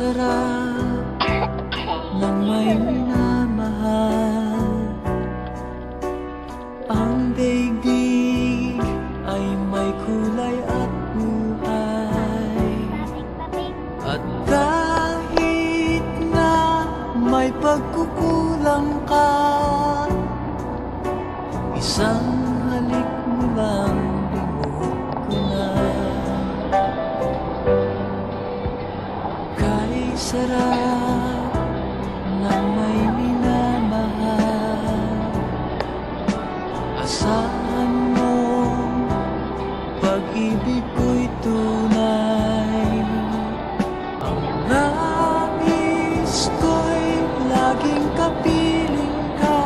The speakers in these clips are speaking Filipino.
sarap ng may minamahal. Ang daigdig ay may kulay at buhay. At kahit na may pagkukulang ka, isang halik mo lang lumuhod ko na. Kay sarap ng may minamahal, asahan mo pag-ibig ko'y tunay. Ang nais ko'y laging kapiling ka.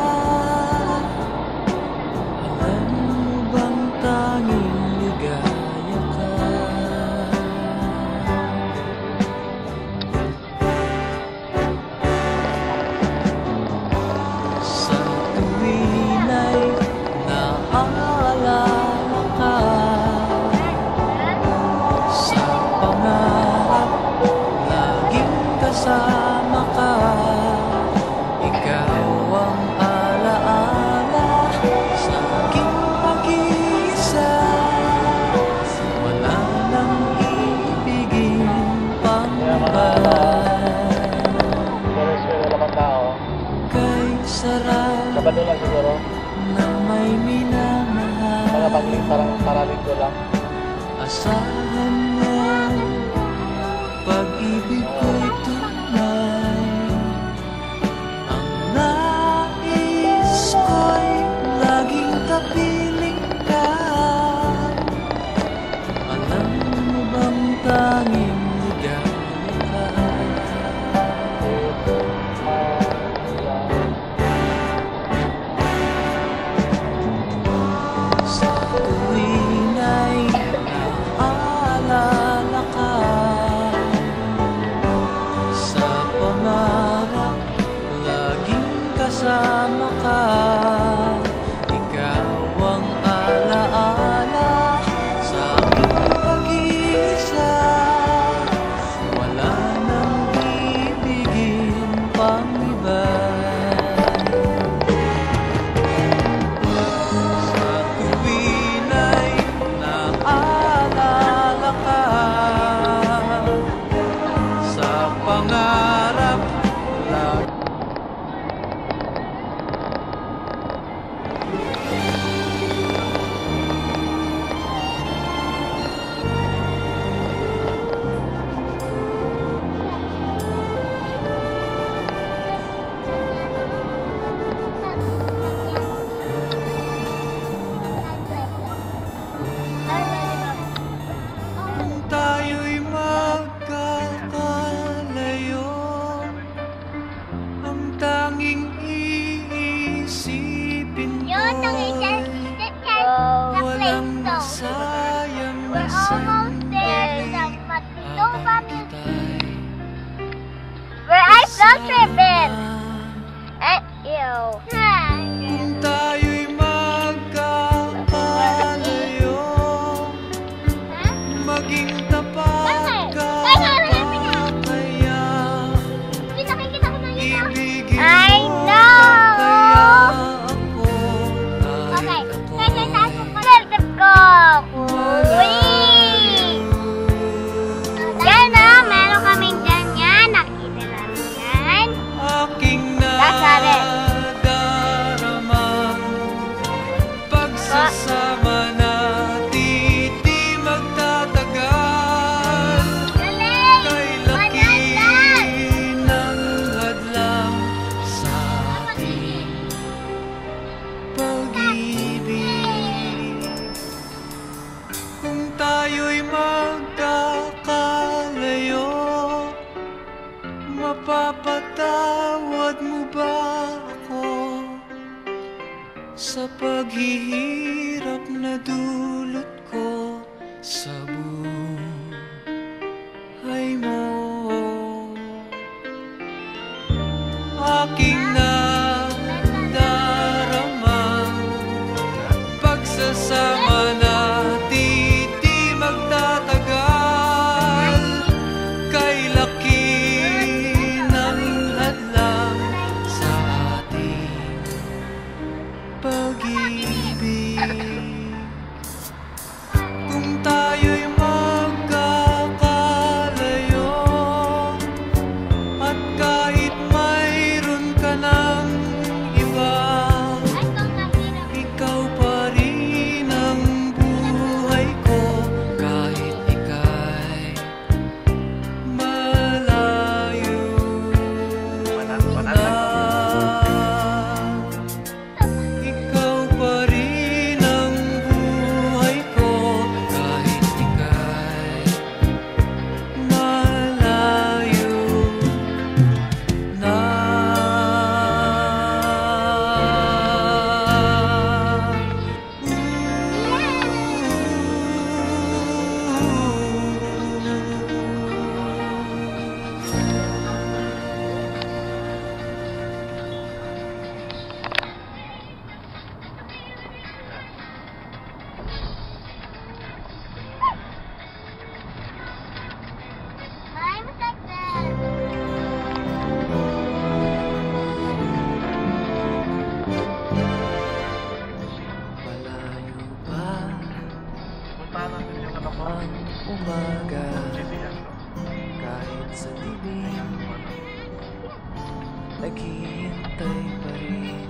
Alam mo bang tanging ligaya ka? Sa tuwin ay naaalala ka, sa pangarap laging kasama ka. Ikaw ang alaala sa aking pag-iisa. Wala nang iibigin pang iba. Kay sarap Sabado lang siguro. na may minamahal, Parang ko lang. asahan mo pag-ibig ko'y tunay. Ang nais ko'y laging kapiling ka. Alam mo bang tanging ligaya ka? Sa tuwin ay naaalala ka, sa pangarap laging kasama ka. Ikaw ang alaala sa aking pag-iisa. Wala nang ibigin pang iba. Sa tuwin ay naaalala ka, sa pangarap lagi. Kung tayo'y magkakalayo, ang tanging iisipin Yun, ko'y walang masayang We're almost there. Sa Matito kami. Where I float ribbon. Ew. Kung tayo'y magkakalayo, maging tapat ka ba kaya? Kita ko na yun. Ibigin I mo know. kaya ako Okay. kahit ako Kaya taas mo pa. Let's go. Uy. Yan na. Meron kaming dyan yan. Nakita namin yan. aking Kasari. nadaramang pagsasama natin di magtatagal. Galing. Kay laki Manandan. ng hadlang sa ating pag-ibig. Kung tayo'y magkakalayo, mapapatawad mo ba ako sa paghihirap na dulot ko sa buhay mo? Aking nadaramang pagsasama natin di magtatagal. Kay laki umaga, kahit sa dilim, naghihintay pa rin.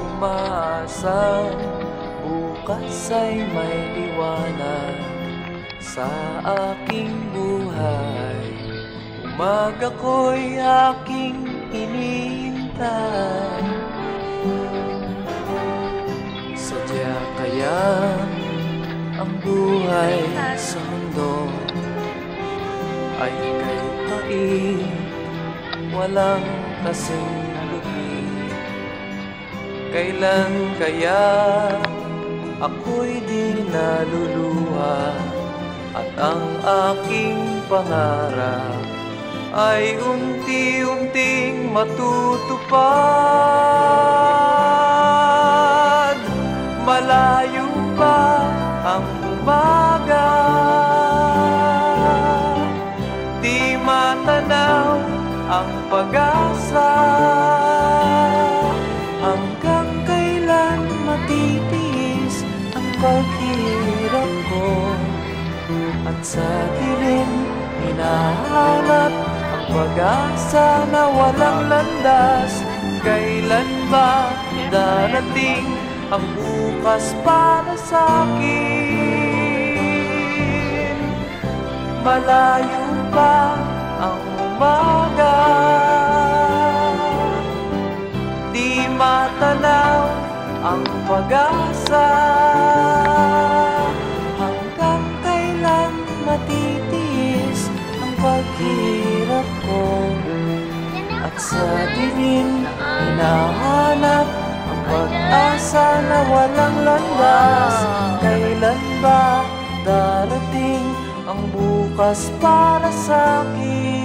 Umaasang bukas ay may liwanag sa aking buhay. Umaga ko'y aking hinihintay. Sadya kaya ang buhay sa mundo ay kay pait, walang kasing lupit. Kailan kaya ako'y di naluluha at ang aking pangarap ay unti-unting matutupad. Malayo pa ang umaga, di matanaw ang pag-asa. Hanggang kailan matitiis ang paghihirap ko, at sa dilim hinahanap ang pag-asa na walang landas. Kailan ba darating ang bukas para sa'kin? Malayo pa ang umaga, di matanaw ang pag-asa. Hanggang kailan matitiis ang paghirap ko, at sa dilim hinahanap ang pag-asa na walang landas. Kailan ba darating ang bukas para sa'kin?